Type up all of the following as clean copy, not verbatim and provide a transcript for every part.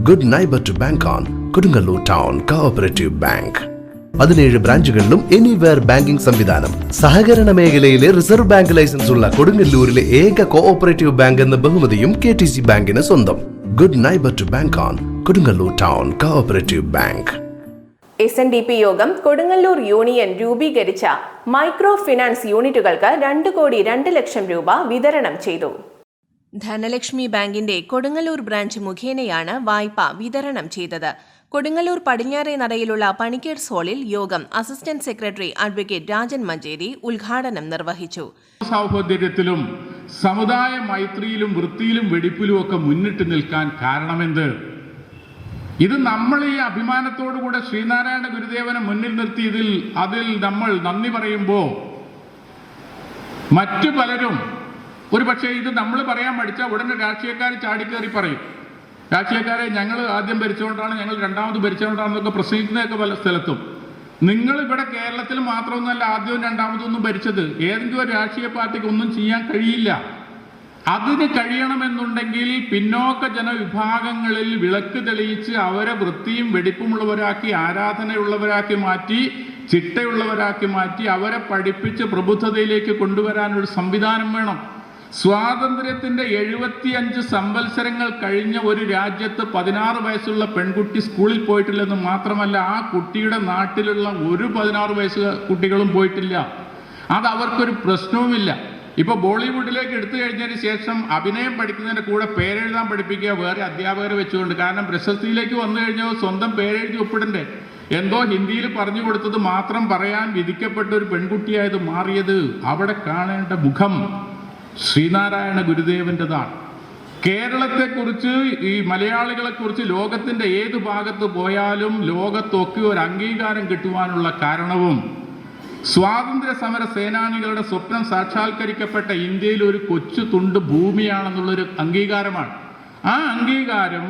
Good neighbour to bank on Kodungallur town cooperative bank. 17 ബ്രാഞ്ചുകളിലും anywhere banking സംവിധാനം. സഹകരണ മേഖലയിലെ റിസർവ് ബാങ്ക് ലൈസൻസ് ഉള്ള കൊടുങ്ങല്ലൂരിലെ ഏക കോഓപ്പറേറ്റീവ് ബാങ്ക് എന്ന ബഹുമതിയും KTC ബാങ്കിന് സ്വന്തം. Good neighbour to bank on Kodungallur town cooperative bank. SNDP Yogam Kodungallur union രൂപീകരിച്ച മൈക്രോ ഫിനാൻസ് യൂണിറ്റുകൾക്ക് 2,02,00,000 രൂപ വിതരണം ചെയ്തു. ധനലക്ഷ്മി ബാങ്കിന്റെ കൊടുങ്ങല്ലൂർ ബ്രാഞ്ച് മുഖേനയാണ് വായ്പ വിതരണം ചെയ്തത്. കൊടുങ്ങല്ലൂർ പടിഞ്ഞാറേ നടയിലുള്ള പണിക്കേഴ്സ് ഹാളിൽ യോഗം assistant secretary advocate Rajan Manjeri ഉദ്ഘാടനം നിർവഹിച്ചു. സൗഹൃദത്തിലും സമുദായ മൈത്രിയിലും വൃത്തിയിലും വെടിപ്പിലും ഒക്കെ മുന്നിട്ട് നിൽക്കാൻ കാരണമെന്ത്? ഇത് നമ്മൾ ഈ അഭിമാനത്തോടുകൂടെ ശ്രീനാരായണ ഗുരുദേവനെ മുന്നിൽ നിർത്തി അതിൽ നമ്മൾ നന്ദി പറയുമ്പോൾ മറ്റു പലരും ഒരു പക്ഷേ ഇത് നമ്മൾ പറയാൻ പഠിച്ചാൽ ഉടനെ രാഷ്ട്രീയക്കാർ ചാടിക്കേറി പറയും. രാഷ്ട്രീയക്കാരെ ഞങ്ങൾ ആദ്യം ഭരിച്ചുകൊണ്ടാണ്, ഞങ്ങൾ രണ്ടാമത് ഭരിച്ചുകൊണ്ടാണെന്നൊക്കെ പ്രസംഗിക്കുന്നതൊക്കെ പല സ്ഥലത്തും. നിങ്ങൾ ഇവിടെ കേരളത്തിൽ മാത്രമൊന്നുമല്ല ആദ്യവും രണ്ടാമതും ഒന്നും ഭരിച്ചത്. ഏതെങ്കിലും ഒരു രാഷ്ട്രീയ പാർട്ടിക്ക് ഒന്നും ചെയ്യാൻ കഴിയില്ല. അതിന് കഴിയണമെന്നുണ്ടെങ്കിൽ പിന്നോക്ക ജനവിഭാഗങ്ങളിൽ വിളക്ക് തെളിയിച്ച് അവരെ വൃത്തിയും വെടിപ്പുമുള്ളവരാക്കി, ആരാധനയുള്ളവരാക്കി മാറ്റി, ചിട്ടയുള്ളവരാക്കി മാറ്റി, അവരെ പഠിപ്പിച്ച് പ്രബുദ്ധതയിലേക്ക് കൊണ്ടുവരാനൊരു സംവിധാനം വേണം. സ്വാതന്ത്ര്യത്തിന്റെ 75 സംവത്സരങ്ങൾ കഴിഞ്ഞ ഒരു രാജ്യത്ത് 16 വയസ്സുള്ള പെൺകുട്ടി സ്കൂളിൽ പോയിട്ടില്ലെന്ന് മാത്രമല്ല, ആ കുട്ടിയുടെ നാട്ടിലുള്ള ഒരു 16 വയസ്സ് കുട്ടികളും പോയിട്ടില്ല. അത് അവർക്കൊരു പ്രശ്നവുമില്ല. ഇപ്പൊ ബോളിവുഡിലേക്ക് എടുത്തു കഴിഞ്ഞതിന് ശേഷം അഭിനയം പഠിക്കുന്നതിന്റെ കൂടെ പേരെഴുതാൻ പഠിപ്പിക്കുക വേറെ അധ്യാപകരെ വെച്ചുകൊണ്ട്. കാരണം പ്രശസ്തിയിലേക്ക് വന്നു കഴിഞ്ഞാൽ സ്വന്തം പേരെഴുതി ഒപ്പിടണ്ടേ. എന്തോ ഹിന്ദിയിൽ പറഞ്ഞു കൊടുത്തത് മാത്രം പറയാൻ വിധിക്കപ്പെട്ട ഒരു പെൺകുട്ടിയായത് മാറിയത്. അവിടെ കാണേണ്ട മുഖം ശ്രീനാരായണ ഗുരുദേവൻ്റെതാണ്. കേരളത്തെക്കുറിച്ച്, ഈ മലയാളികളെക്കുറിച്ച് ലോകത്തിന്റെ ഏത് ഭാഗത്ത് പോയാലും ലോകത്തൊക്കെ ഒരു അംഗീകാരം കിട്ടുവാനുള്ള കാരണവും സ്വാതന്ത്ര്യ സമര സേനാനികളുടെ സ്വപ്നം സാക്ഷാത്കരിക്കപ്പെട്ട ഇന്ത്യയിൽ ഒരു കൊച്ചു തുണ്ട് ഭൂമിയാണെന്നുള്ളൊരു അംഗീകാരമാണ്. ആ അംഗീകാരം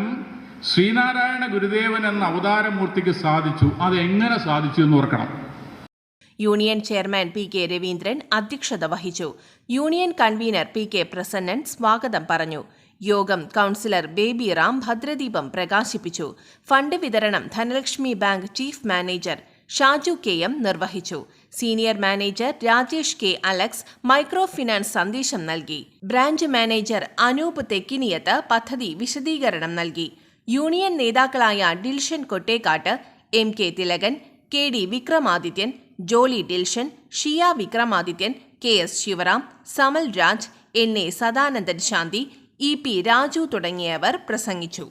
ശ്രീനാരായണ ഗുരുദേവൻ എന്ന അവതാരമൂർത്തിക്ക് സാധിച്ചു. അതെങ്ങനെ സാധിച്ചു എന്ന് ഓർക്കണം. യൂണിയൻ ചെയർമാൻ PK രവീന്ദ്രൻ അധ്യക്ഷത വഹിച്ചു. യൂണിയൻ കൺവീനർ PK പ്രസന്നൻ സ്വാഗതം പറഞ്ഞു. യോഗം കൗൺസിലർ ബേബി റാം ഭദ്രദീപം പ്രകാശിപ്പിച്ചു. ഫണ്ട് വിതരണം Dhanlaxmi bank chief manager Shaju KM നിർവഹിച്ചു. Senior manager Rajesh K. Alex micro finance സന്ദേശം നൽകി. ബ്രാഞ്ച് മാനേജർ അനൂപ് തെക്കിനിയത്ത് പദ്ധതി വിശദീകരണം നൽകി. യൂണിയൻ നേതാക്കളായ ഡിൽഷൻ കൊട്ടേക്കാട്ട്, MK തിലകൻ, KD വിക്രമാദിത്യൻ, ജോലി ഡിൽഷൻ, ഷിയ വിക്രമാദിത്യൻ, KS ശിവറാം, സമൽ രാജ്, NA സദാനന്ദൻ ശാന്തി, EP രാജു തുടങ്ങിയവർ പ്രസംഗിച്ചു.